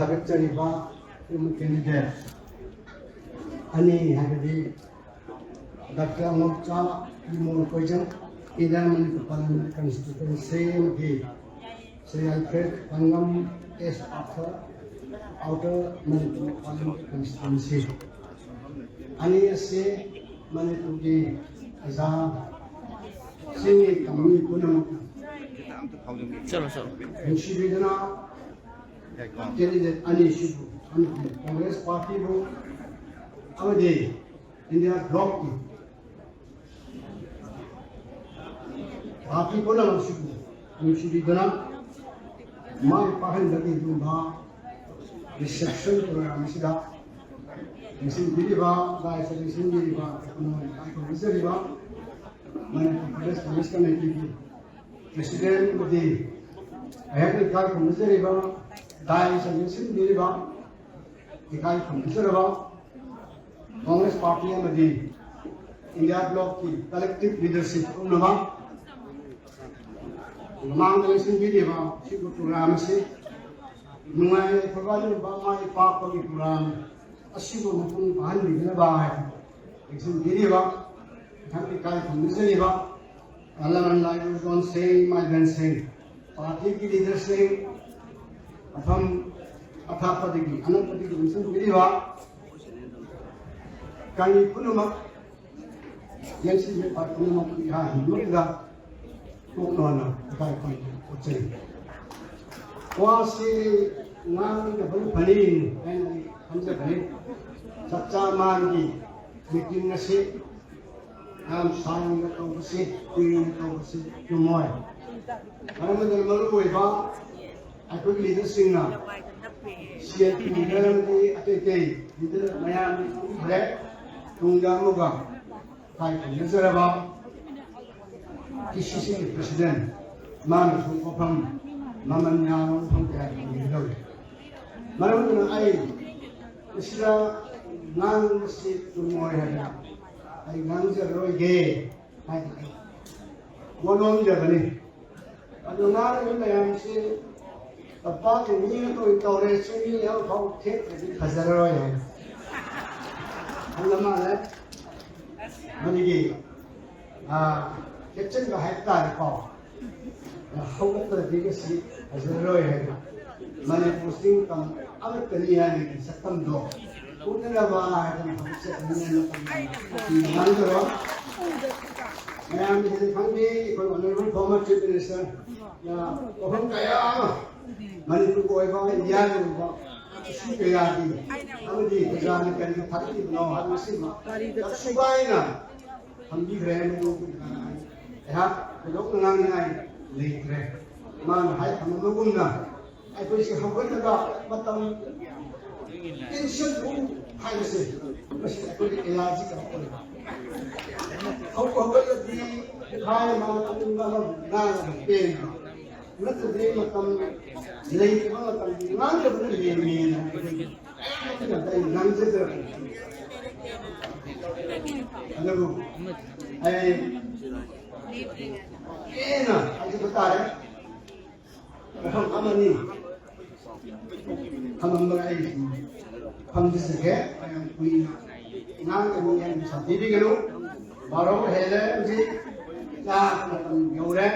थागतजरिबा कैंडिडेट अनि हागदि डॉक्टर अमोचा इमोन कोइजन इंडियन मणिपुर पार्लियामेंट कंस्टिट्यूएंसी की श्री अल्फ्रेड पंगम एस आउटर मणिपुर पार्लियामेंट कंस्टिट्यूएंसी अनि से मणिपुर की अजा सिंह कमी पुनम चलो इंशिबिदना कैंडिडेट अनि शिबु कांग्रेस पार्टी को अवधि इंडिया ब्लॉक की पार्टी को ना शिबु इंशिबिदना माय पाहन लगी दुबा रिसेप्शन प्रोग्राम सिदा मिसिंग बिलिबा गाय सजेशन बिलिबा को रिजर्विबा मैंने कांग्रेस कमेटी की प्रेसिडेंट को दी अहम इकाई को रिजर्विबा दाई सजेशन बिलिबा इकाई को रिजर्विबा कांग्रेस पार्टी में दी इंडिया ब्लॉक की कलेक्टिव लीडरशिप उन्नमा मांग सजेशन बिलिबा सिगु प्रोग्राम से नुआई फरवाली बामाई पाक की प्रोग्राम असिबो मुपुन भान बिगनबा है एक्शन बिलिबा हम इकाई को रिजर्विबा अल्लाह लाइव जोन से माइग्रेंट से पार्टी की लीडर से अथम अथापति की अनपति की मिशन बिलिबा कई पुनमक यंसी में पार्टी पुनमक यहाँ हिंदुदा तो नॉना इकाई को उच्चे वहाँ से नाम के बड़ी भली हमसे भली सच्चा मान की मीटिंग से हम साइन तो बसे तीन तो बसे जुमोय हम में मरु बा अकुल लीडर सिंगना सीएपी लीडर में अते लीडर मयाम है तुंगा मुगा काय नजरबा किसी प्रेसिडेंट मान सुपम ममन यानो हम क्या लीडर मरु में आई इसरा नाम से जुमोय है आई नांजरोगे आई वोलोम जबने अदुनार में मैम से पप्पा के नी तो इतोरे से नी हम खाओ थे भी खजरो है हम माने मनिगे किचन का हेक्टा को हम तो दिगे सी खजरो है मने पोस्टिंग कम अब तनिया ने सकम दो उतना बाहर हमसे नहीं मान करो मैं हम इसे फंगे कोई ऑनरेबल फॉर्मर चीफ मिनिस्टर या हम क्या मणिपुर को एक इंडिया में वो इसी के यादी हम जी गुजरात में कहीं थाकी बनाओ हम इसी में सुबह ना हम भी रहे लोग यहाँ लोग नांग नहीं लेट रहे मान हाय हम लोगों ना आई कोई से हम कोई लगा मतलब टेंशन को हाई से बस कोई इलाज करता है हम कोई भी हाय मां तुमगा ना पेन नत दे मतम नहीं के मतम ना जब ले में नंग से हेलो ए ना आज बता रहे हम अमनी हम बड़ाई हम जिसके कोई नाम के लिए शादी भी करो बारों है मुझे क्या योरे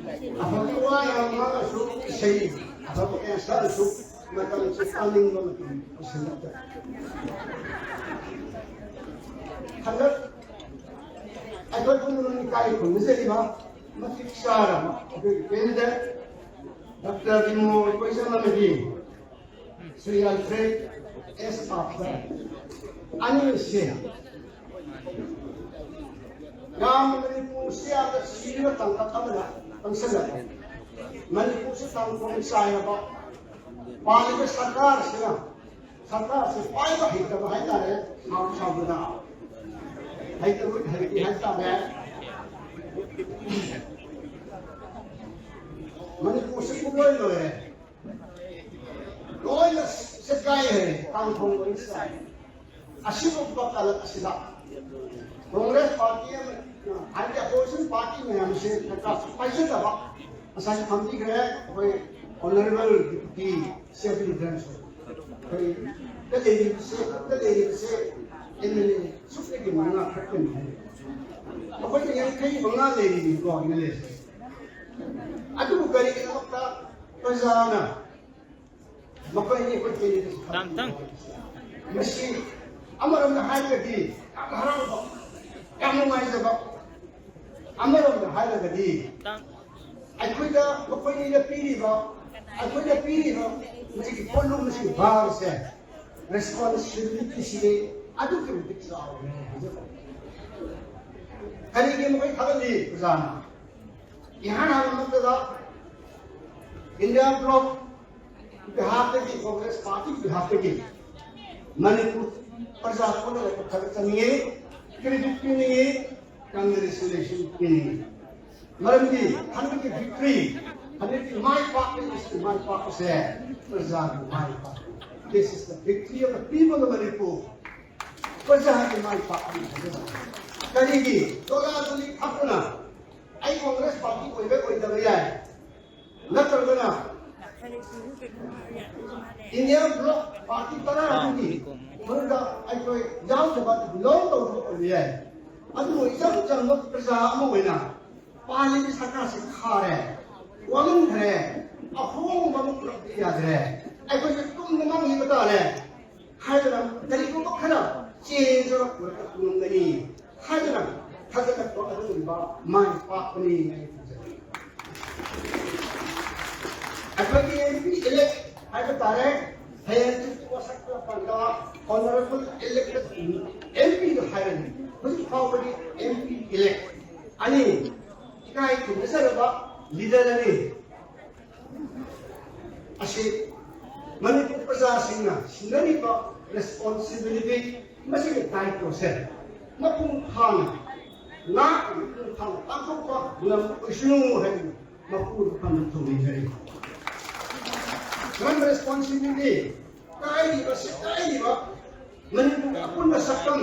अब तो आया हमारा सुख सही अब ऐसा सुख मतलब सिखाने को पसंद है अगर तुम लोग काय को मुझे भी मत इशारा कैंडिडेट डॉक्टर इमो कोइसन लगी श्री अल्फ्रेड एस आउटर अनि से गांव मणिपुर से आकर सीरियो तंका तबला पंसला मणिपुर से तंको सायबा पालिका सरकार से पाइबा हित बहाइता है नाम साबुदा है तो कुछ है कि हंसा है मणिपुर से कोई लो है कोई से काय है काम होने वाली साइ अशिव बकल अशिदा कांग्रेस पार्टी में आगे अपोजिशन पार्टी में हमसे पैसे दबा असाई फैमिली गए कोई honourable deputy self-defense. Cái gì sẽ em xúc cái mà nó phát triển hay. Mà có những cái mà nó này thì gọi như này. Aku bukan ini kita perzana. Maka ini penting. Tang. Mesti amaram na hal lagi. Haram ba? Kamu mai ba? Amaram na hal lagi. Tang. Aku dah maka ini dah pilih ba? Aku dah pilih ba? Mesti perlu mesti bahar se. Responsibility sini. Aduh kita tahu. Kali ini mungkin kalau di perzana. यहाँ हम मतलब India block Bihar के Congress party Bihar के मणिपुर प्रजा को खर्चनीय credit की नहीं congratulation की नहीं मरमदी हमें की विक्ट्री हमें की माय पार्ट से प्रजा की my part this is the victory of the people of Manipur प्रजा की माय पार्ट करेगी दोला अपना आई कांग्रेस पार्टी कोई भी कोई दबा है न करना इंडिया ब्लॉक पार्टी पर आदमी मुर्गा आई कोई जाओ जब लोग तो हो गया है अदु जब प्रजा अमोइना पानी की सरकार से खा रहे वमन है अहों वमन याद है आई कोई तुम नमक नहीं बता रहे हाइदरा तरीकों को खरा चेंज और पूरा नहीं हाइदरा Hanya tu ada lima main pak ni. Apa ni MP elect? Ada tarik. Hanya tu kuasa kerana honorable elected MP tu hanya ni. Mesti kau beri MP elect. Ani kita itu besar apa leader ni. Asyik Manipur Praja Singha. Singha ni apa responsibility mesti kita tahu proses. Mapun hang. Na thằng tăng không có làm issue hay mà phụ tham thủ lý này. One responsibility. Cái gì mà mình cũng là sắp tâm.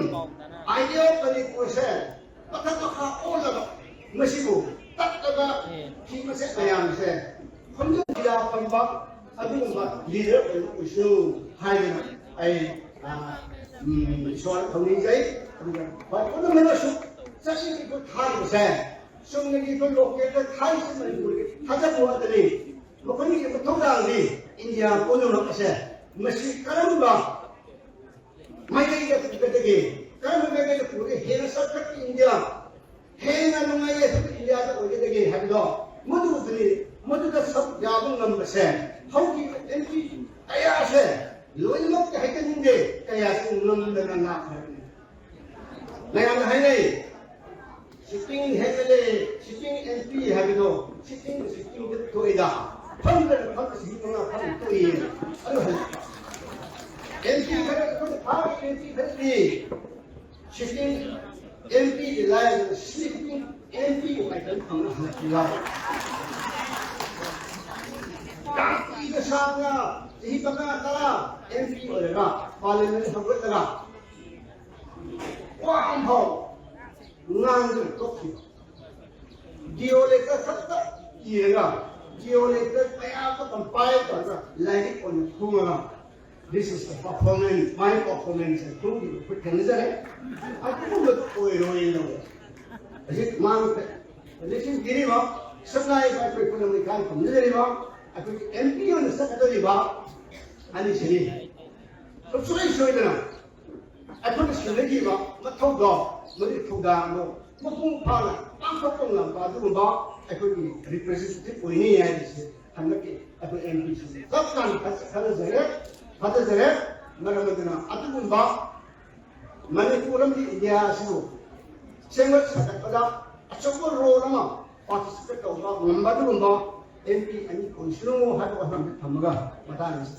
Idea cái gì sẽ bắt đầu khá ổn là mới siêu tất cả khi mà sẽ làm sẽ không được gì là phần bắc anh cũng mà leader cái issue hay là ai soal không lý giấy phải có nó là số 사실 이거 다 이거세. 성능이 그 로켓을 다 있으면 이거 하자 보았더니 뭐 거기 이거 통장이 인디아 오늘로 가세. 뭐시 까름바 마이가 되게 까름바가 그게 해나 서트 인디아 해나 농아에 인디아가 오게 되게 하기도 모두 다 야분 넘버세. 하우기 엔티 아야세. 로이먹게 했겠는데 까야스 넘는 나. 내가 하네. Sitting heavily, sitting MP habido, sitting to ida. Hundred sitting on a to in. MP how MP sitting MP like sleeping MP I don't know. Ida sana, hi baka MP olera, parliament habut laga. Wah ambao. Ngang toki. Geolator sata iega. Geolator kaya ka tampay ka lagi on kunga. This is the performance, my performance and to put cancer. I don't know oil. Is it man? This is Giriva. Supply by economic from the river. I put MP on the secondary bar and it's in. So I show you now. I put a Shingiva, not to go. Mari Fugano, Mapung Pangkong, Badumba, I could be representative for any agency, and make it at the NPC. That's not Hadazare, Maramadana, Atumba, Manipuram, India, Same as a chocolate roll, participate of Mambadumba, MP, and Consumo had 100 Tamaga, Matanis.